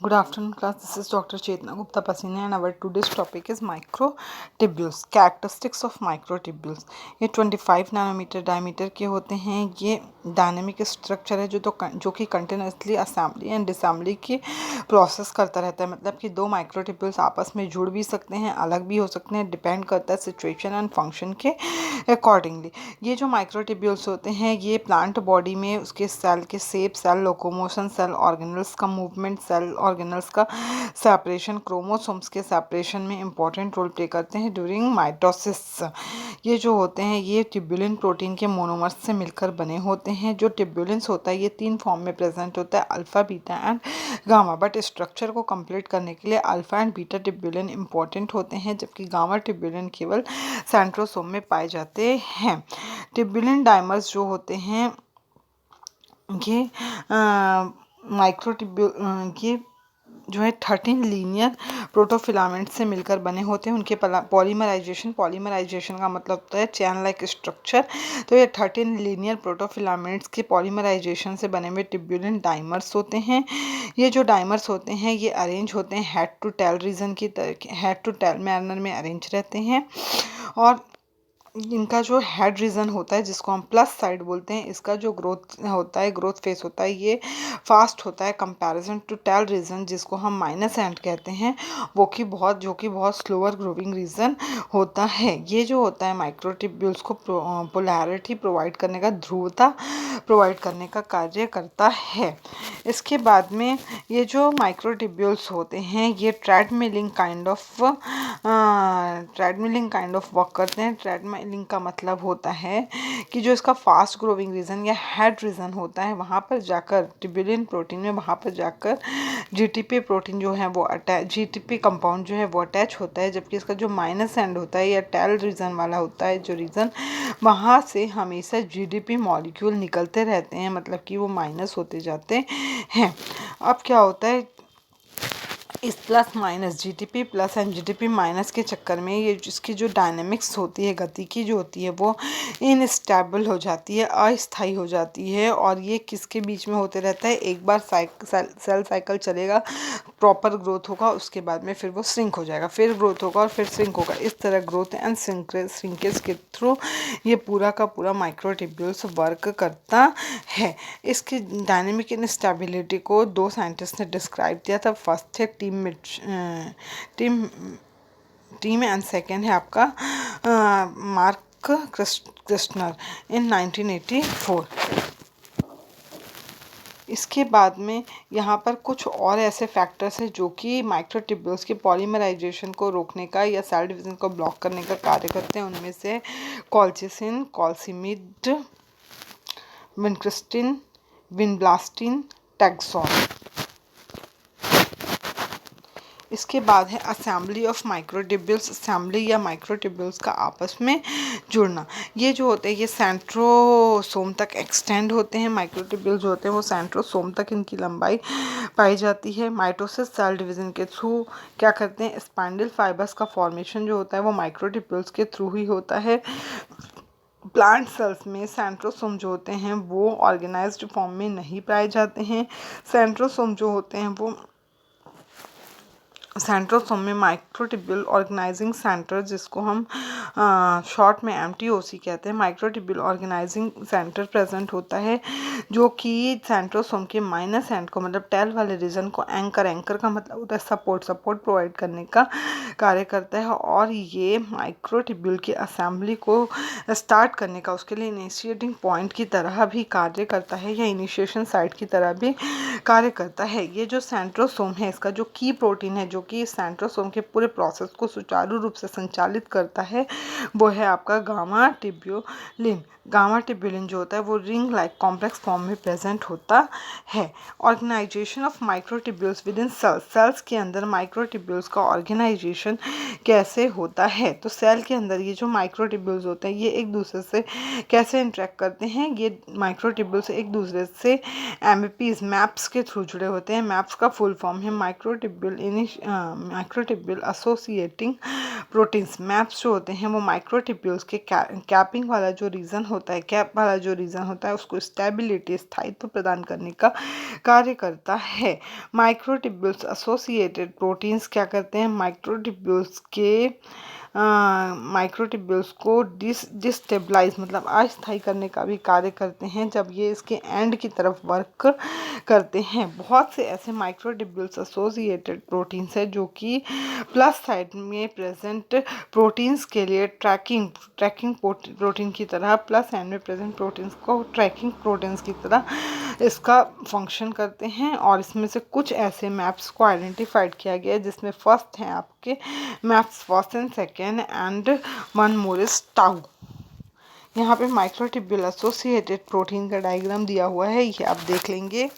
Good afternoon, class. This is Dr. Chetna Gupta Pasine, and our today's topic is microtubules. Characteristics of microtubules. ये 25 nanometre diameter के होते हैं। ये dynamic structure है जो कि कंटिन्यूसली असेंबली एंड डिसेंबली की प्रोसेस करता रहता है। मतलब कि दो माइक्रोट्यूब्यूल्स आपस में जुड़ भी सकते हैं, अलग भी हो सकते हैं, डिपेंड करता है सिचुएशन एंड फंक्शन के अकॉर्डिंगली। ये जो माइक्रोट्यूब्यूल्स होते हैं ये प्लांट बॉडी में उसके सेल के shape, cell locomotion, cell organelles का मूवमेंट, सेल ऑर्गेनल्स का सेपरेशन, क्रोमोसोम्स के सेपरेशन में इंपॉर्टेंट रोल प्ले करते हैं ड्यूरिंग माइटोसिस। ये जो होते हैं ये ट्यूबुलिन प्रोटीन के मोनोमर्स से मिलकर बने होते हैं। जो ट्यूबुलिन्स होता है ये 3 फॉर्म में प्रेजेंट होता है, alpha, beta and gamma. But structure को कंप्लीट करने के लिए alpha and beta tubulin important होते हैं, जबकि गामा ट्यूबुलिन केवल सेंट्रोसोम में पाए जाते हैं। ट्यूबुलिन डाइमर्स जो होते हैं ये ये जो है 13 लीनियर प्रोटोफिलामेंट से मिलकर बने होते हैं। उनके पॉलीमराइजेशन का मतलब होता है चैन लाइक स्ट्रक्चर। तो ये 13 लीनियर प्रोटोफिलामेंट्स के पॉलीमराइजेशन से बने हुए ट्यूबुलिन डाइमर्स होते हैं। ये जो डाइमर्स होते हैं ये अरेंज होते हैं हेड टू टेल रीजन की तरह, हेड टू टेल मैनर में अरेंज रहते हैं। और इनका जो हेड रीजन होता है जिसको हम प्लस साइड बोलते हैं, इसका जो ग्रोथ होता है, ग्रोथ फेस होता है, ये फास्ट होता है कंपैरिजन टू टेल रीजन जिसको हम माइनस एंड कहते हैं, जो कि बहुत स्लोअर ग्रोविंग रीजन होता है। ये जो होता है माइक्रोट्यूब्यूल्स को पोलैरिटी प्रोवाइड करने का, ध्रुवता प्रोवाइड करने का कार्य करता है। इसके बाद में ये जो माइक्रोट्यूब्यूल्स होते हैं ये ट्रेडमिलिंग काइंड ऑफ वर्क करते हैं। ट्रेडमिलिंग का मतलब होता है कि जो इसका फास्ट ग्रोविंग रीजन या हेड रीजन होता है वहाँ पर जाकर ट्यूबुलिन प्रोटीन में वहाँ पर जाकर जीटीपी प्रोटीन जो है वो जीटीपी कंपाउंड जो है वो अटैच होता है, जबकि इसका जो माइनस एंड होता है या टेल रीजन वाला होता है जो रीजन, वहाँ से हमेशा जीडीपी मॉलिक्यूल निकलते रहते हैं, मतलब कि वो माइनस होते जाते हैं। अब क्या होता है इस plus minus GTP plus and GTP minus के चक्कर में ये इसकी जो डायनेमिक्स होती है, गति की जो होती है वो इनस्टेबल हो जाती है, अस्थायी हो जाती है। और ये किसके बीच में होते रहता है, एक बार सेल साइकिल चलेगा, प्रॉपर ग्रोथ होगा, उसके बाद में फिर वो श्रिंक हो जाएगा, फिर ग्रोथ होगा और फिर श्रिंक होगा। इस तरह ग्रोथ एंड श्रिंकेज के थ्रू ये पूरा का पूरा माइक्रोट्यूब्यूल्स वर्क करता है। इसकी डायनेमिक इनस्टेबिलिटी को 2 साइंटिस्ट ने डिस्क्राइब किया था। फर्स्ट है टीम एंड सेकेंड है आपका मार्क क्रिस्टनर इन 1984। इसके बाद में यहाँ पर कुछ और ऐसे फैक्टर्स हैं जो कि माइक्रोट्यूब्यूल्स के पॉलीमराइजेशन को रोकने का या सेल डिवीजन को ब्लॉक करने का कार्य करते हैं। उनमें से कॉल्चिसिन, कॉल्सिमिड, विनक्रिस्टिन, विनब्लास्टिन, टैक्सॉन। इसके बाद है असेंबली ऑफ माइक्रोट्यूब्यूल्स। असेंबली या माइक्रोट्यूब्यूल्स का आपस में जुड़ना। ये जो होते हैं ये सेंट्रोसोम तक एक्सटेंड होते हैं। माइक्रोट्यूब्यूल्स जो होते हैं वो सेंट्रोसोम तक इनकी लंबाई पाई जाती है। माइटोसिस सेल डिवीजन के थ्रू क्या करते हैं, स्पाइंडल फाइबर्स का फॉर्मेशन जो होता है वो माइक्रोट्यूब्यूल्स के थ्रू ही होता है। प्लांट सेल्स में सेंट्रोसोम जो होते हैं वो ऑर्गेनाइज्ड फॉर्म में नहीं पाए जाते हैं। सेंट्रोसोम जो होते हैं वो सेंट्रोसोम में माइक्रोट्यूब्यूल ऑर्गेनाइजिंग सेंटर, जिसको हम शॉर्ट में एमटीओसी कहते हैं, माइक्रोट्यूब्यूल ऑर्गेनाइजिंग सेंटर प्रेजेंट होता है, जो कि सेंट्रोसोम के माइनस एंड को, मतलब टेल वाले रीजन को एंकर का मतलब होता है सपोर्ट प्रोवाइड करने का कार्य करता है। और ये माइक्रोट्यूब्यूल की असेंबली को स्टार्ट करने का, उसके लिए इनिशिएटिंग पॉइंट की तरह भी कार्य करता है या इनिशिएशन साइट की तरह भी कार्य करता है। ये जो सेंट्रोसोम है इसका जो की प्रोटीन है जो कि सेंट्रोसोम के पूरे प्रोसेस को सुचारू रूप से संचालित करता है वो है आपका गामा ट्यूब्यूलिन। गामा ट्यूब्यूलिन जो होता है वो रिंग लाइक कॉम्प्लेक्स फॉर्म में प्रेजेंट होता है। Organisation of microtubules within cells. Cells के अंदर माइक्रोट्यूब्यूल्स का ऑर्गेनाइजेशन कैसे होता है, तो सेल के अंदर ये जो माइक्रोट्यूब्यूल्स होते हैं ये एक दूसरे से कैसे इंटरेक्ट करते हैं। ये माइक्रोट्यूब्यूल्स एक दूसरे से एमपीज मैप्स के थ्रू जुड़े होते हैं। मैप्स का फुल फॉर्म है माइक्रोट्यूब्यूल एसोसिएटिंग प्रोटीन्स। मैप्स जो होते हैं वो माइक्रोट्यूब्यूल्स के कैपिंग वाला जो रीजन होता होता है, कैप वाला जो रीजन होता है उसको स्टेबिलिटी, स्थायित्व प्रदान करने का कार्य करता है। माइक्रोट्यूब्यूल्स एसोसिएटेड प्रोटीन्स क्या करते हैं, माइक्रोट्यूब्यूल्स को डिस्टेबलाइज मतलब अस्थायी करने का भी कार्य करते हैं जब ये इसके एंड की तरफ वर्क करते हैं। बहुत से ऐसे माइक्रोट्यूब्यूल्स एसोसिएटेड प्रोटीन्स है जो कि प्लस साइड में प्रेजेंट प्रोटीन्स के लिए ट्रैकिंग प्रोटीन की तरह, प्लस एंड में प्रेजेंट प्रोटीन्स को ट्रैकिंग प्रोटीन्स की तरह इसका फंक्शन करते हैं। और इसमें से कुछ ऐसे मैप्स को आइडेंटिफाइड किया गया है जिसमें फर्स्ट हैं आपके maps first and second and one more is tau. यहाँ पे माइक्रोट्यूब्यूल एसोसिएटेड प्रोटीन का डायग्राम दिया हुआ है, ये आप देख लेंगे।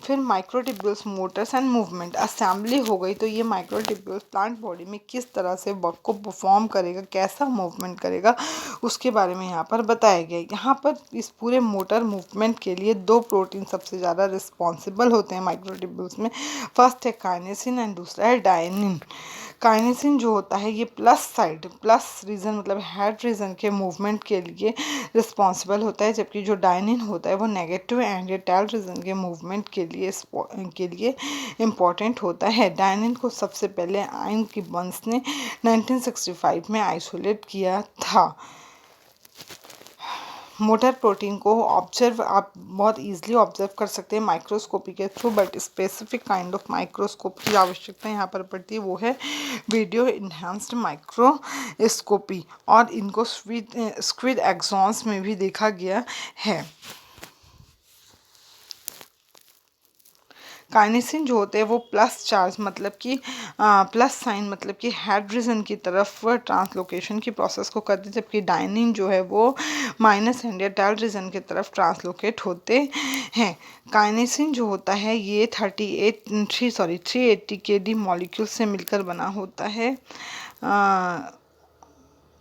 फिर microtubules Motors and movement assembly हो गई, तो ये माइक्रोट्यूब्यूल्स प्लांट बॉडी में किस तरह से वर्क को परफॉर्म करेगा, कैसा मूवमेंट करेगा, उसके बारे में यहाँ पर बताया गया है। यहाँ पर इस पूरे मोटर मूवमेंट के लिए दो प्रोटीन सबसे ज़्यादा रिस्पॉन्सिबल होते हैं माइक्रोट्यूब्यूल्स में। फर्स्ट है काइनेसिन एंड दूसरा है डायनिन। काइनेसिन जो होता है ये प्लस रीजन मतलब हेड रीजन के मूवमेंट के लिए रिस्पॉन्सिबल होता है, जबकि जो डायनिन होता है वो नेगेटिव एंड टेल रीजन के मूवमेंट के लिए इम्पॉर्टेंट होता है। डायनिन को सबसे पहले आइन गिब्बन्स ने 1965 में आइसोलेट किया था। मोटर प्रोटीन को आप बहुत इजीली ऑब्जर्व कर सकते हैं माइक्रोस्कोपी के through, but specific kind of microscope की आवश्यकता यहाँ पर पड़ती है, वो है वीडियो इन्हांस्ड माइक्रोस्कोपी, और इनको स्क्विड एक्सॉन्स में भी देखा गया है। काइनेसिन जो होते हैं वो प्लस चार्ज मतलब कि प्लस साइन मतलब कि हेड रीजन की तरफ ट्रांसलोकेशन की प्रोसेस को करते हैं, जबकि डायनिन जो है वो माइनस एंड या टेल रीजन की तरफ ट्रांसलोकेट होते हैं। काइनेसिन जो होता है ये 380 kD मॉलिक्यूल से मिलकर बना होता है,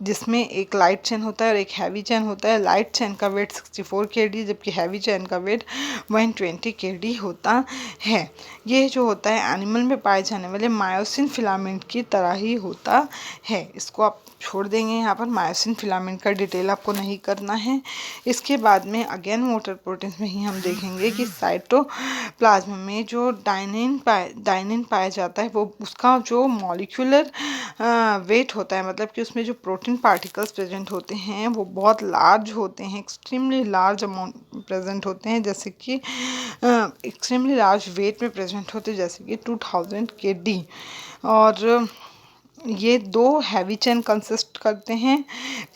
जिसमें एक लाइट चेन होता है और एक हैवी चेन होता है। लाइट चेन का वेट 64 kD जबकि हैवी चेन का वेट 120 kD होता है। ये जो होता है एनिमल में पाए जाने वाले मायोसिन फिलामेंट की तरह ही होता है। इसको आप छोड़ देंगे, यहाँ पर मायोसिन फिलामेंट का डिटेल आपको नहीं करना है। इसके बाद में अगेन मोटर प्रोटीन्स में ही हम देखेंगे कि साइटोप्लाज्म में जो डायनिन पाया जाता है वो उसका जो मॉलिक्यूलर वेट होता है मतलब कि उसमें जो प्रोटीन पार्टिकल्स प्रेजेंट होते हैं वो बहुत लार्ज होते हैं, एक्सट्रीमली लार्ज अमाउंट प्रेजेंट होते हैं, जैसे कि एक्सट्रीमली लार्ज वेट में प्रेजेंट होते हैं जैसे कि 2000 kD। और ये दो हैवी चेन कंसिस्ट करते हैं।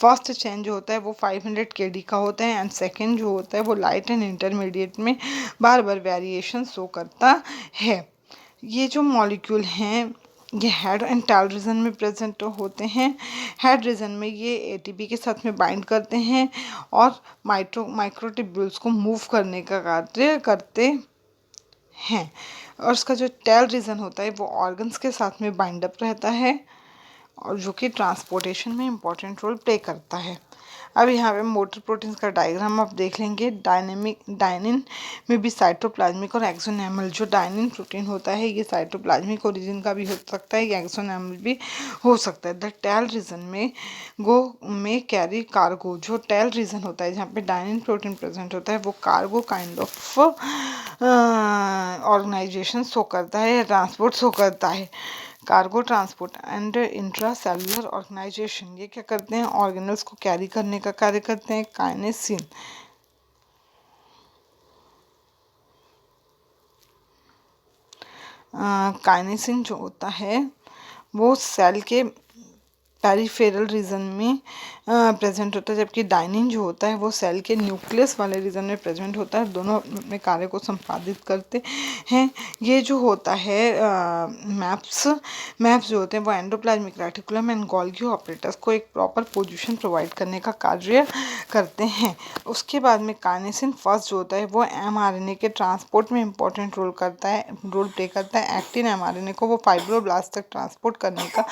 फर्स्ट चेन जो होता है वो 500 kD का होता है एंड सेकेंड जो होता है वो लाइट एंड इंटरमीडिएट में बार बार वेरिएशन शो करता है। ये जो मॉलिक्यूल हैं ये हेड एंड टेल रीजन में प्रेजेंट होते हैं। हेड रीजन में ये एटीपी के साथ में बाइंड करते हैं और माइक्रोट्यूब्यूल्स को मूव करने का कार्य करते हैं, और उसका जो टेल रीजन होता है वो ऑर्गन्स के साथ में बाइंड अप रहता है और जो कि ट्रांसपोर्टेशन में इम्पॉर्टेंट रोल प्ले करता है। अब यहाँ पे मोटर प्रोटीन्स का डायग्राम आप देख लेंगे। डायनिन में भी साइटोप्लाज्मिक और एक्सोनैमल, जो डायनिन प्रोटीन होता है ये साइटोप्लाज्मिक ओरिजिन का भी हो सकता है, ये एक्सोनैमल भी हो सकता है। द टेल रीजन में कैरी कार्गो, जो टेल रीजन होता है जहाँ पे डायनिन प्रोटीन प्रेजेंट होता है वो cargo kind of organisation show करता है, ट्रांसपोर्ट शो करता है। Cargo transport and intracellular organisation, ये क्या करते हैं, ऑर्गेनल्स को कैरी करने का कार्य करते हैं। काइनेसिन जो होता है वो सेल के पेरिफेरल रीजन में प्रेजेंट होता है, जबकि डायनिन जो होता है वो सेल के न्यूक्लियस वाले रीजन में प्रेजेंट होता है। दोनों अपने कार्य को संपादित करते हैं। ये जो होता है मैप्स जो होते हैं वो endoplasmic reticulum and Golgi operators को एक प्रॉपर पोजीशन प्रोवाइड करने का कार्य करते हैं। उसके बाद में काइनेसिन फर्स्ट जो होता है वो mRNA के ट्रांसपोर्ट में इंपॉर्टेंट रोल प्ले करता है। एक्टिन mRNA को वो फाइब्रोब्लास्ट तक ट्रांसपोर्ट करने का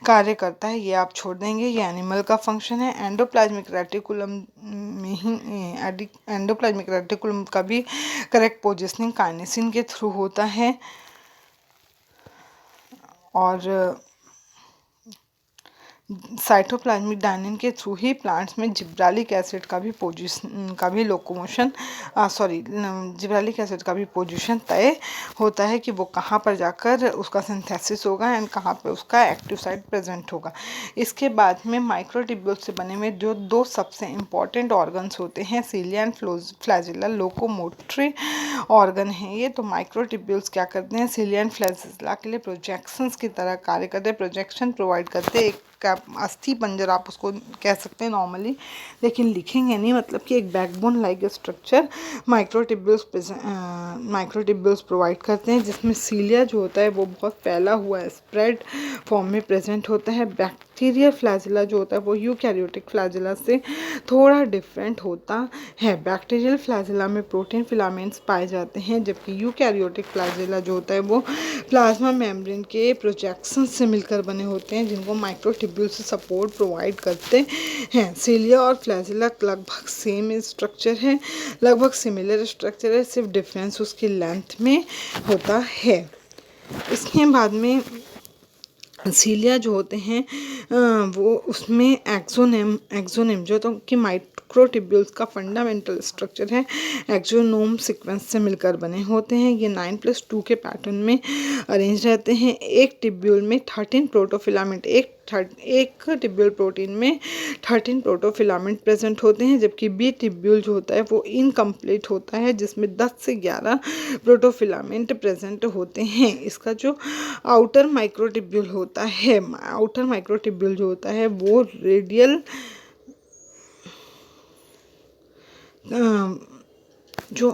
कार्य करता है। ये आप छोड़ देंगे, ये एनिमल का फंक्शन है। एंडोप्लाज्मिक रेटिकुलम का भी करेक्ट पोजिशनिंग काइनेसिन के थ्रू होता है। और साइटोप्लाज्मिक डायनिन के थ्रू ही प्लांट्स में जिब्रालिक एसिड का भी लोकोमोशन जिब्रालिक एसिड का भी पोजीशन तय होता है कि वो कहाँ पर जाकर उसका सिंथेसिस होगा एंड कहाँ पर उसका एक्टिव साइट प्रेजेंट होगा। इसके बाद में माइक्रोट्यूब्यूल से बने हुए जो दो सबसे इम्पॉर्टेंट ऑर्गन्स होते हैं, cilia and flagella, locomotory organ है ये। तो माइक्रोट्यूब्यूल्स क्या करते हैं, सीलिया एंड फ्लैजिला के लिए प्रोजेक्शंस की तरह कार्य करते हैं, प्रोजेक्शन प्रोवाइड करते हैं। एक अस्थि पंजर आप उसको कह सकते हैं नॉर्मली, लेकिन लिखेंगे नहीं, मतलब कि एक backbone like structure microtubules provide करते हैं, जिसमें सीलिया जो होता है वो बहुत फैला हुआ स्प्रेड फॉर्म में प्रेजेंट होता है। बैक्टीरियल फ्लैजिला जो होता है वो यूकैरियोटिक फ्लैजिला से थोड़ा डिफरेंट होता है। बैक्टीरियल फ्लैजिला में प्रोटीन फिलामेंट्स पाए जाते हैं, जबकि यूकैरियोटिक फ्लैजिला जो होता है वो प्लाज्मा मेम्ब्रेन के प्रोजेक्शन से मिलकर बने होते हैं, जिनको माइक्रोट्यूब्यूल से सपोर्ट प्रोवाइड करते हैं। सीलिया और फ्लैजिला लगभग सेम स्ट्रक्चर है, लगभग सिमिलर स्ट्रक्चर है, सिर्फ डिफरेंस उसकी लेंथ में होता है। इसके बाद में सीलिया जो होते हैं वो उसमें एक्सोनेम जो तो कि माइक्रोट्यूब्यूल्स का फंडामेंटल स्ट्रक्चर है, एक्सोनोम सीक्वेंस से मिलकर बने होते हैं। ये 9+2 के पैटर्न में अरेंज रहते हैं। एक ट्यूब्यूल में 13 प्रोटोफिलामेंट एक ट्यूब्यूल प्रोटीन में 13 प्रोटोफिलामेंट प्रेजेंट होते हैं, जबकि बी ट्यूब्यूल जो होता है वो इनकम्प्लीट होता है, जिसमें 10 से 11 प्रोटोफिलामेंट प्रेजेंट होते हैं। इसका जो आउटर माइक्रोट्यूब्यूल जो होता है वो रेडियल जो